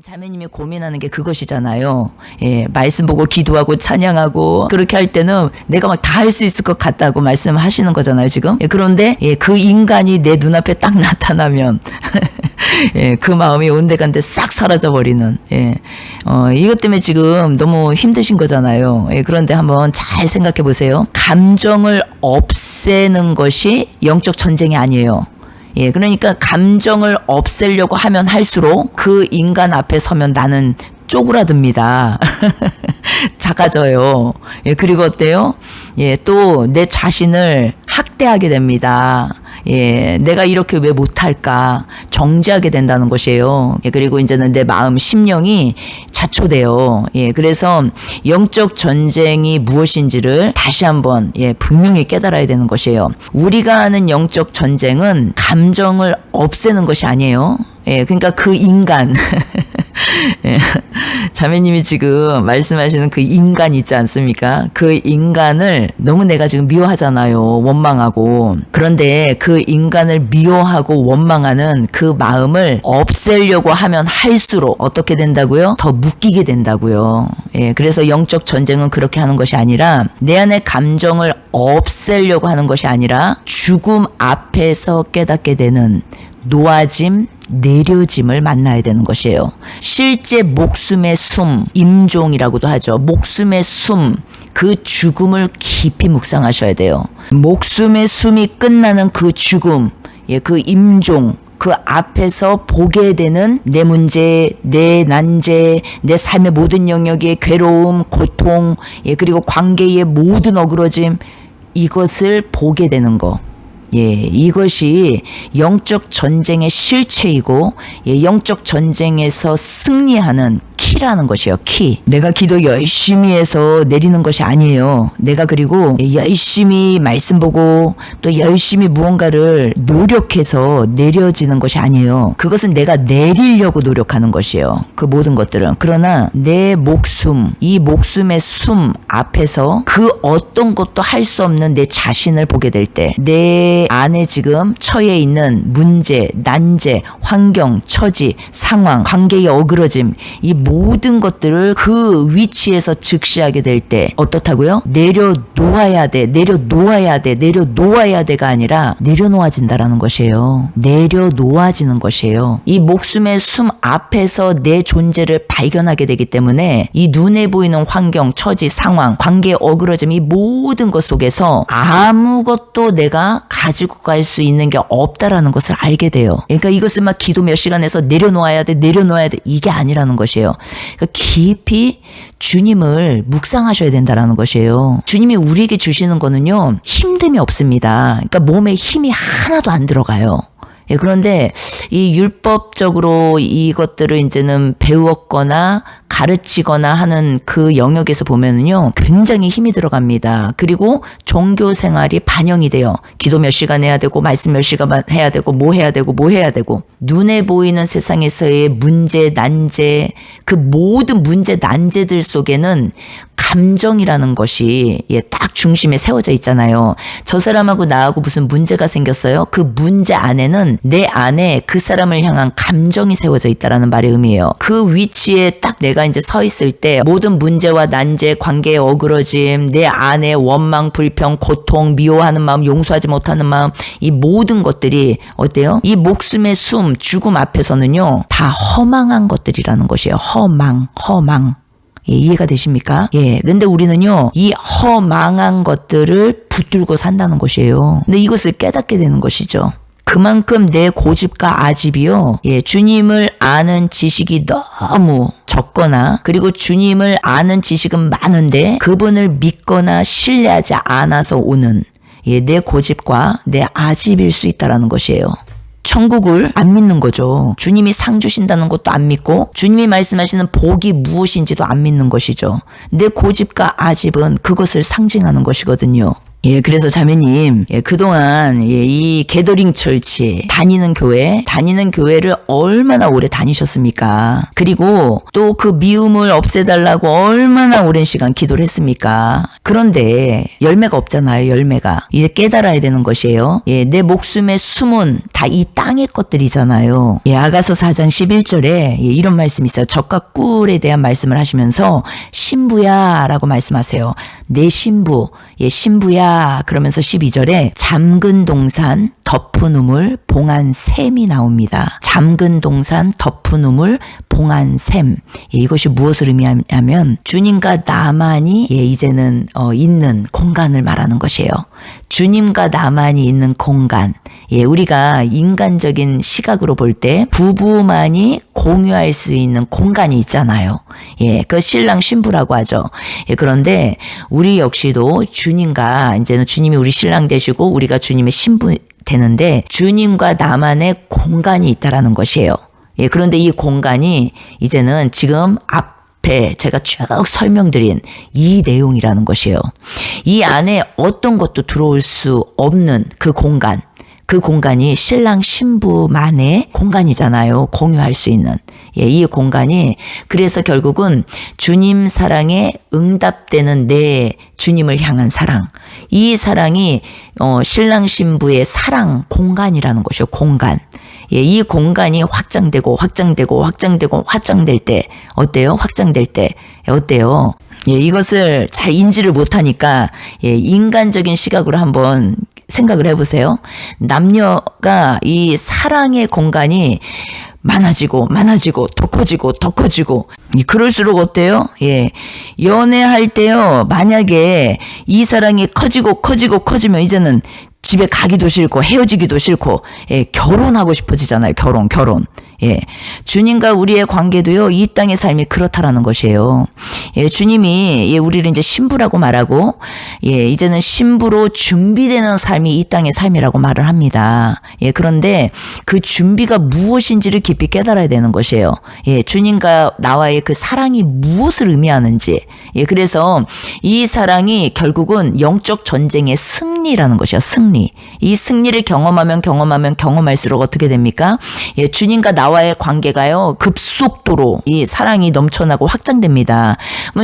자매님이 고민하는 게 그것이잖아요. 예, 말씀 보고 기도하고 찬양하고 그렇게 할 때는 내가 막 다 할 수 있을 것 같다고 말씀하시는 거잖아요, 지금. 예, 그런데 그 인간이 내 눈앞에 딱 나타나면 예, 그 마음이 온데간데 싹 사라져버리는, 이것 때문에 지금 너무 힘드신 거잖아요. 예, 그런데 한번 잘 생각해 보세요. 감정을 없애는 것이 영적 전쟁이 아니에요. 예, 그러니까 감정을 없애려고 하면 할수록 그 인간 앞에 서면 나는 쪼그라듭니다. 작아져요. 예, 그리고 어때요? 예, 또 내 자신을 학대하게 됩니다. 예, 내가 이렇게 왜 못할까? 정죄하게 된다는 것이에요. 예, 그리고 이제는 내 마음, 심령이 자초돼요. 예, 그래서 영적 전쟁이 무엇인지를 다시 한번, 분명히 깨달아야 되는 것이에요. 우리가 하는 영적 전쟁은 감정을 없애는 것이 아니에요. 예, 그러니까 그 인간. 예, 자매님이 지금 말씀하시는 그 인간 있지 않습니까? 그 인간을 너무 내가 지금 미워하잖아요. 원망하고. 그런데 그 인간을 미워하고 원망하는 그 마음을 없애려고 하면 할수록 어떻게 된다고요? 더 묶이게 된다고요. 예, 그래서 영적 전쟁은 그렇게 하는 것이 아니라 내 안의 감정을 없애려고 하는 것이 아니라 죽음 앞에서 깨닫게 되는 놓아짐, 내려짐을 만나야 되는 것이에요. 실제 목숨의 숨, 임종이라고도 하죠. 목숨의 숨, 그 죽음을 깊이 묵상하셔야 돼요. 목숨의 숨이 끝나는 그 죽음, 그 임종, 그 앞에서 보게 되는 내 문제, 내 난제, 내 삶의 모든 영역의 괴로움, 고통, 그리고 관계의 모든 어그러짐, 이것을 보게 되는 거. 예, 이것이 영적 전쟁의 실체이고, 영적 전쟁에서 승리하는 키라는 것이요. 키. 내가 기도 열심히 해서 내리는 것이 아니에요. 내가 그리고 열심히 말씀 보고 또 열심히 무언가를 노력해서 내려지는 것이 아니에요. 그것은 내가 내리려고 노력하는 것이에요. 그 모든 것들은. 그러나 내 목숨, 이 목숨의 숨 앞에서 그 어떤 것도 할 수 없는 내 자신을 보게 될 때, 내 안에 지금 처해 있는 문제, 난제, 환경, 처지, 상황, 관계의 어그러짐, 이 모든 것들을 그 위치에서 즉시하게 될 때 어떻다고요? 내려놓아야 돼, 내려놓아야 돼, 내려놓아야 돼가 아니라 내려놓아진다라는 것이에요. 내려놓아지는 것이에요. 이 목숨의 숨 앞에서 내 존재를 발견하게 되기 때문에 이 눈에 보이는 환경, 처지, 상황, 관계의 어그러짐, 이 모든 것 속에서 아무것도 내가 가지고 갈 수 있는 게 없다라는 것을 알게 돼요. 그러니까 이것을 막 기도 몇 시간 해서 내려놓아야 돼, 내려놓아야 돼, 이게 아니라는 것이에요. 그러니까 깊이 주님을 묵상하셔야 된다라는 것이에요. 주님이 우리에게 주시는 거는요, 힘듦이 없습니다. 그러니까 몸에 힘이 하나도 안 들어가요. 예, 그런데 이 율법적으로 이것들을 이제는 배웠거나 가르치거나 하는 그 영역에서 보면은요, 굉장히 힘이 들어갑니다. 그리고 종교 생활이 반영이 돼요. 기도 몇 시간 해야 되고, 말씀 몇 시간 해야 되고, 뭐 해야 되고, 뭐 해야 되고. 눈에 보이는 세상에서의 문제, 난제, 그 모든 문제, 난제들 속에는 감정이라는 것이 딱 중심에 세워져 있잖아요. 저 사람하고 나하고 무슨 문제가 생겼어요? 그 문제 안에는 내 안에 그 사람을 향한 감정이 세워져 있다라는 말의 의미예요. 그 위치에 딱 내가 이제 서 있을 때 모든 문제와 난제, 관계의 어그러짐, 내 안에 원망, 불평, 고통, 미워하는 마음, 용서하지 못하는 마음, 이 모든 것들이 어때요? 이 목숨의 숨, 죽음 앞에서는요, 다 허망한 것들이라는 것이에요. 허망. 예, 이해가 되십니까? 예. 근데 우리는요, 이 허망한 것들을 붙들고 산다는 것이에요. 근데 이것을 깨닫게 되는 것이죠. 그만큼 내 고집과 아집이요, 주님을 아는 지식이 너무 적거나, 그리고 주님을 아는 지식은 많은데 그분을 믿거나 신뢰하지 않아서 오는 내 고집과 내 아집일 수 있다라는 것이에요. 천국을 안 믿는 거죠. 주님이 상 주신다는 것도 안 믿고, 주님이 말씀하시는 복이 무엇인지도 안 믿는 것이죠. 내 고집과 아집은 그것을 상징하는 것이거든요. 예, 그래서 자매님, 예, 그동안, 예, 이 게더링 철치, 다니는 교회를 얼마나 오래 다니셨습니까? 그리고 또 그 미움을 없애달라고 얼마나 오랜 시간 기도를 했습니까? 그런데 열매가 없잖아요, 열매가. 이제 깨달아야 되는 것이에요. 예, 내 목숨의 숨은 다 이 땅의 것들이잖아요. 예, 아가서 4장 11절에 예, 이런 말씀이 있어요. 젖과 꿀에 대한 말씀을 하시면서 신부야 라고 말씀하세요. 내 신부, 예, 신부야 그러면서 12절에 잠근 동산 덮은 우물 봉한 샘이 나옵니다. 잠근 동산 덮은 우물 봉한 샘. 예, 이것이 무엇을 의미하냐면 주님과 나만이 예, 이제는 있는 공간을 말하는 것이에요. 주님과 나만이 있는 공간. 예, 우리가 인간적인 시각으로 볼 때 부부만이 공유할 수 있는 공간이 있잖아요. 예, 그 신랑 신부라고 하죠. 예, 그런데 우리 역시도 주님과 이제는 주님이 우리 신랑 되시고 우리가 주님의 신부 되는데 주님과 나만의 공간이 있다라는 것이에요. 예, 그런데 이 공간이 이제는 지금 앞에 제가 쭉 설명드린 이 내용이라는 것이에요. 이 안에 어떤 것도 들어올 수 없는 그 공간. 그 공간이 신랑 신부만의 공간이잖아요. 공유할 수 있는. 예, 이 공간이 그래서 결국은 주님 사랑에 응답되는 내 주님을 향한 사랑. 이 사랑이 신랑 신부의 사랑 공간이라는 것이요. 공간. 예, 이 공간이 확장되고 확장될 때 어때요? 확장될 때 어때요? 예, 이것을 잘 인지를 못하니까 예, 인간적인 시각으로 한번 생각을 해보세요. 남녀가 이 사랑의 공간이 많아지고 더 커지고 그럴수록 어때요? 예, 연애할 때요. 만약에 이 사랑이 커지면 이제는 집에 가기도 싫고 헤어지기도 싫고 예, 결혼하고 싶어지잖아요. 결혼. 예, 주님과 우리의 관계도요, 이 땅의 삶이 그렇다라는 것이에요. 예, 주님이, 예, 우리를 이제 신부라고 말하고, 예, 이제는 신부로 준비되는 삶이 이 땅의 삶이라고 말을 합니다. 예, 그런데 그 준비가 무엇인지를 깊이 깨달아야 되는 것이에요. 예, 주님과 나와의 그 사랑이 무엇을 의미하는지. 예, 그래서 이 사랑이 결국은 영적 전쟁의 승리라는 것이에요. 승리. 이 승리를 경험할수록 어떻게 됩니까? 예, 주님과 나와의 관계가요, 급속도로 이 사랑이 넘쳐나고 확장됩니다.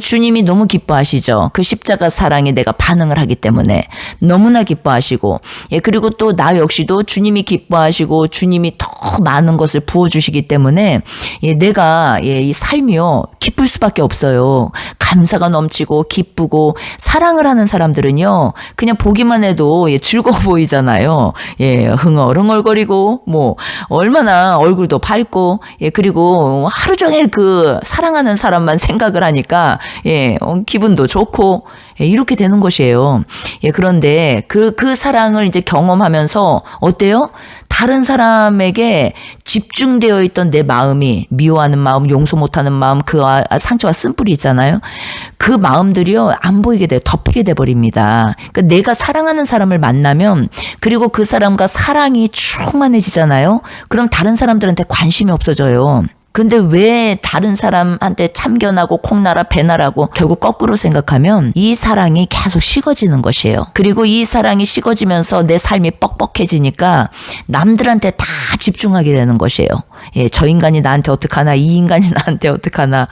주님이 너무 기뻐하시죠. 그 십자가 사랑에 내가 반응을 하기 때문에 너무나 기뻐하시고, 예, 그리고 또 나 역시도 주님이 기뻐하시고 주님이 더 많은 것을 부어주시기 때문에 예, 내가 예, 이 삶이요 기쁠 수밖에 없어요. 감사가 넘치고 기쁘고 사랑을 하는 사람들은요 그냥 보기만 해도 예, 즐거워 보이잖아요. 예, 흥얼흥얼거리고 뭐 얼마나 얼굴도 밝고 예, 그리고 하루 종일 그 사랑하는 사람만 생각을 하니까 예, 기분도 좋고 예, 이렇게 되는 것이에요. 예, 그런데 그 사랑을 이제 경험하면서 어때요? 다른 사람에게 집중되어 있던 내 마음이 미워하는 마음, 용서 못하는 마음, 그 상처와 쓴뿌리 있잖아요. 그 마음들이요 안 보이게 돼, 덮이게 돼 버립니다. 그러니까 내가 사랑하는 사람을 만나면 그리고 그 사람과 사랑이 충만해지잖아요. 그럼 다른 사람들한테 관심이 없어져요. 근데 왜 다른 사람한테 참견하고 콩나라 배나라고 결국 거꾸로 생각하면 이 사랑이 계속 식어지는 것이에요. 그리고 이 사랑이 식어지면서 내 삶이 뻑뻑해지니까 남들한테 다 집중하게 되는 것이에요. 예, 저 인간이 나한테 어떡하나, 이 인간이 나한테 어떡하나.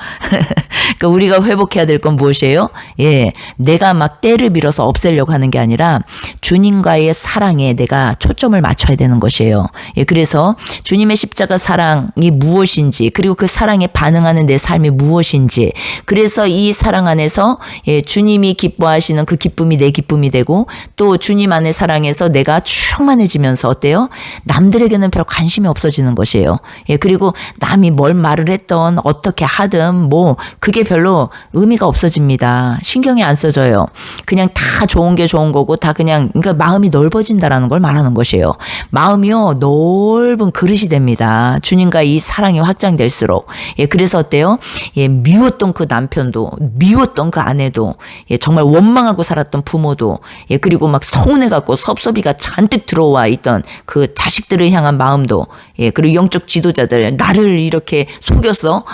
그러니까 우리가 회복해야 될 건 무엇이에요? 예, 내가 막 때를 빌어서 없애려고 하는 게 아니라 주님과의 사랑에 내가 초점을 맞춰야 되는 것이에요. 예, 그래서 주님의 십자가 사랑이 무엇인지, 그리고 그 사랑에 반응하는 내 삶이 무엇인지, 그래서 이 사랑 안에서 예, 주님이 기뻐하시는 그 기쁨이 내 기쁨이 되고, 또 주님 안의 사랑에서 내가 충만해지면서 어때요? 남들에게는 별 관심이 없어지는 것이에요. 예, 그리고 남이 뭘 말을 했던 어떻게 하든 뭐 그게 별로 의미가 없어집니다. 신경이 안 써져요. 그냥 다 좋은 게 좋은 거고 다 그냥, 그러니까 마음이 넓어진다라는 걸 말하는 것이에요. 마음이요 넓은 그릇이 됩니다. 주님과 이 사랑이 확장될수록. 예, 그래서 어때요? 예, 미웠던 그 남편도, 미웠던 그 아내도, 예, 정말 원망하고 살았던 부모도, 예, 그리고 막 서운해갖고 섭섭이가 잔뜩 들어와 있던 그 자식들을 향한 마음도, 예, 그리고 영적 지도 지도자들 나를 이렇게 속였어?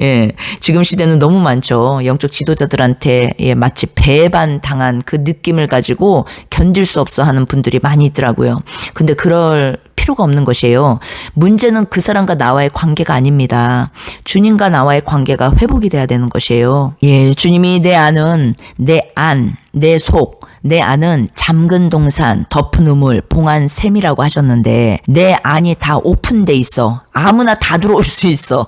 예, 지금 시대는 너무 많죠. 영적 지도자들한테 마치 배반 당한 그 느낌을 가지고 견딜 수 없어 하는 분들이 많이 있더라고요. 근데 그럴 필요가 없는 것이에요. 문제는 그 사람과 나와의 관계가 아닙니다. 주님과 나와의 관계가 회복이 돼야 되는 것이에요. 예, 주님이 내 안은 내 안, 내 속, 내 안은 잠근 동산, 덮은 우물, 봉한 샘이라고 하셨는데 내 안이 다 오픈돼 있어. 아무나 다 들어올 수 있어.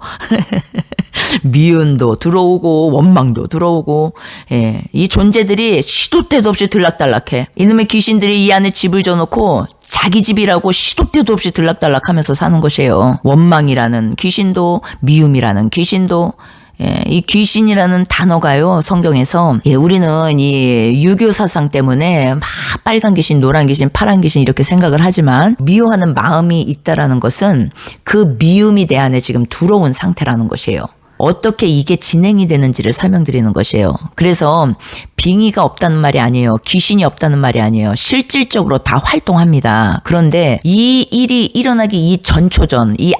미움도 들어오고 원망도 들어오고, 예, 이 존재들이 시도 때도 없이 들락달락해. 이놈의 귀신들이 이 안에 집을 져놓고 자기 집이라고 시도 때도 없이 들락달락하면서 사는 것이에요. 원망이라는 귀신도, 미움이라는 귀신도. 예, 이 귀신이라는 단어가요, 성경에서, 예, 우리는 이 유교 사상 때문에 막 빨간 귀신, 노란 귀신, 파란 귀신 이렇게 생각을 하지만 미워하는 마음이 있다라는 것은 그 미움이 내 안에 지금 들어온 상태라는 것이에요. 어떻게 이게 진행이 되는지를 설명드리는 것이에요. 그래서 빙의가 없다는 말이 아니에요. 귀신이 없다는 말이 아니에요. 실질적으로 다 활동합니다. 그런데 이 일이 일어나기 이 전초전, 이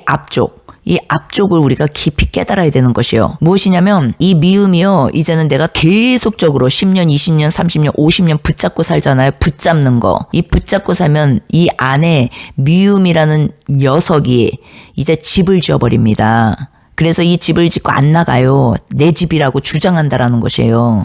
앞쪽을 우리가 깊이 깨달아야 되는 것이요. 무엇이냐면 이 미움이요. 이제는 내가 계속적으로 10년, 20년, 30년, 50년 붙잡고 살잖아요. 붙잡는 거. 이 붙잡고 살면 이 안에 미움이라는 녀석이 이제 집을 지어버립니다. 그래서 이 집을 짓고 안 나가요. 내 집이라고 주장한다라는 것이에요.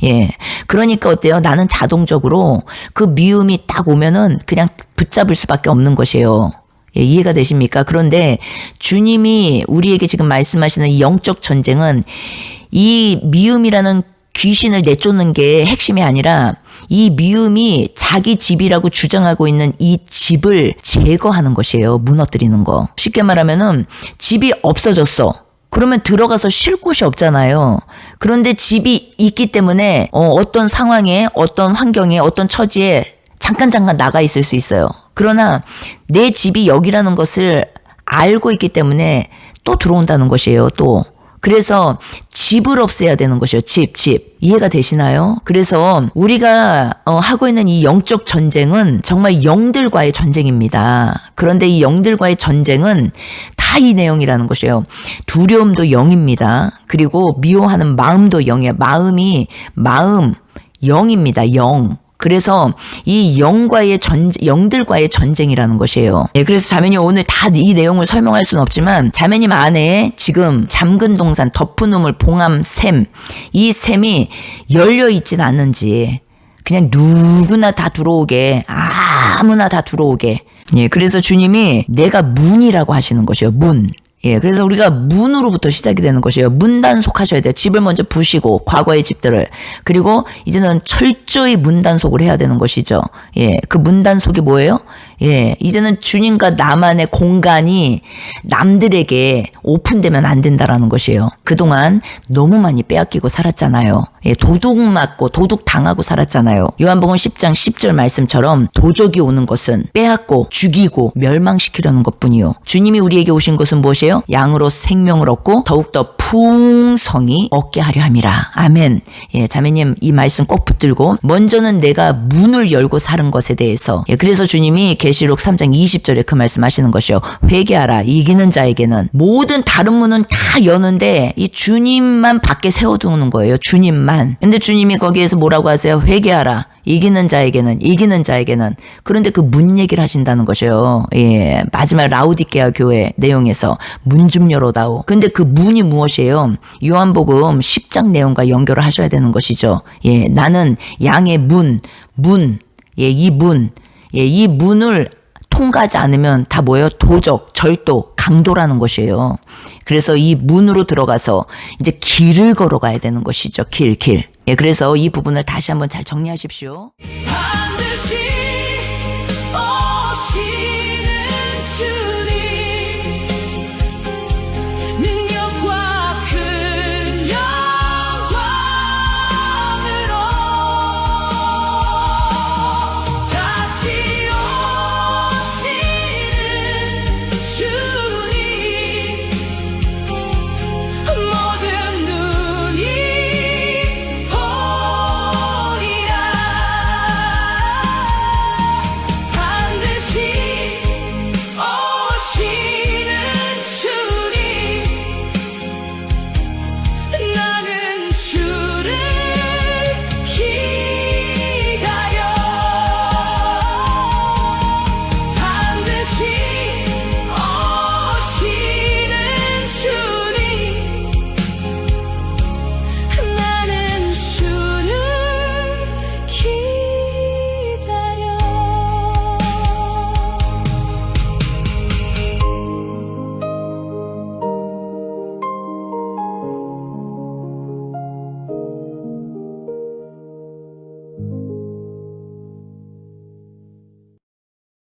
예. 그러니까 어때요? 나는 자동적으로 그 미움이 딱 오면은 그냥 붙잡을 수밖에 없는 것이에요. 예, 이해가 되십니까? 그런데 주님이 우리에게 지금 말씀하시는 이 영적 전쟁은 이 미움이라는 귀신을 내쫓는 게 핵심이 아니라 이 미움이 자기 집이라고 주장하고 있는 이 집을 제거하는 것이에요. 무너뜨리는 거. 쉽게 말하면은 집이 없어졌어. 그러면 들어가서 쉴 곳이 없잖아요. 그런데 집이 있기 때문에 어떤 상황에, 어떤 환경에, 어떤 처지에 잠깐 나가 있을 수 있어요. 그러나 내 집이 여기라는 것을 알고 있기 때문에 또 들어온다는 것이에요. 또. 그래서 집을 없애야 되는 것이에요. 집. 이해가 되시나요? 그래서 우리가 하고 있는 이 영적 전쟁은 정말 영들과의 전쟁입니다. 그런데 이 영들과의 전쟁은 다 이 내용이라는 것이에요. 두려움도 영입니다. 그리고 미워하는 마음도 영이에요. 마음 영입니다. 영. 그래서 이 영들과의 전쟁이라는 것이에요. 예, 그래서 자매님 오늘 다 이 내용을 설명할 수는 없지만 자매님 안에 지금 잠근 동산, 덮은 우물, 봉함, 샘, 이 샘이 열려 있진 않는지 그냥 누구나 다 들어오게, 아무나 다 들어오게. 예, 그래서 주님이 내가 문이라고 하시는 것이에요. 문. 예, 그래서 우리가 문으로부터 시작이 되는 것이에요. 문단속하셔야 돼요. 집을 먼저 부시고, 과거의 집들을. 그리고 이제는 철저히 문단속을 해야 되는 것이죠. 예, 그 문단속이 뭐예요? 예, 이제는 주님과 나만의 공간이 남들에게 오픈되면 안 된다라는 것이에요. 그동안 너무 많이 빼앗기고 살았잖아요. 예, 도둑 맞고 도둑 당하고 살았잖아요. 요한복음 10장 10절 말씀처럼 도적이 오는 것은 빼앗고 죽이고 멸망시키려는 것뿐이요. 주님이 우리에게 오신 것은 무엇이에요? 양으로 생명을 얻고 더욱더 풍성히 얻게 하려 함이라. 아멘. 예, 자매님 이 말씀 꼭 붙들고 먼저는 내가 문을 열고 사는 것에 대해서, 예, 그래서 주님이 계시록 3장 20절에 그 말씀하시는 것이요. 회개하라. 이기는 자에게는. 모든 다른 문은 다 여는데 이 주님만 밖에 세워두는 거예요. 주님만. 근데 주님이 거기에서 뭐라고 하세요? 회개하라. 이기는 자에게는. 그런데 그 문 얘기를 하신다는 것이에요. 예, 마지막 라우디게아 교회 내용에서 문 좀 열어다오. 근데 그 문이 무엇이에요? 요한복음 10장 내용과 연결을 하셔야 되는 것이죠. 예, 나는 양의 문. 예, 이 문. 예, 이 문을 통과하지 않으면 다 뭐예요? 도적, 절도, 강도라는 것이에요. 그래서 이 문으로 들어가서 이제 길을 걸어가야 되는 것이죠. 길. 예, 그래서 이 부분을 다시 한번 잘 정리하십시오.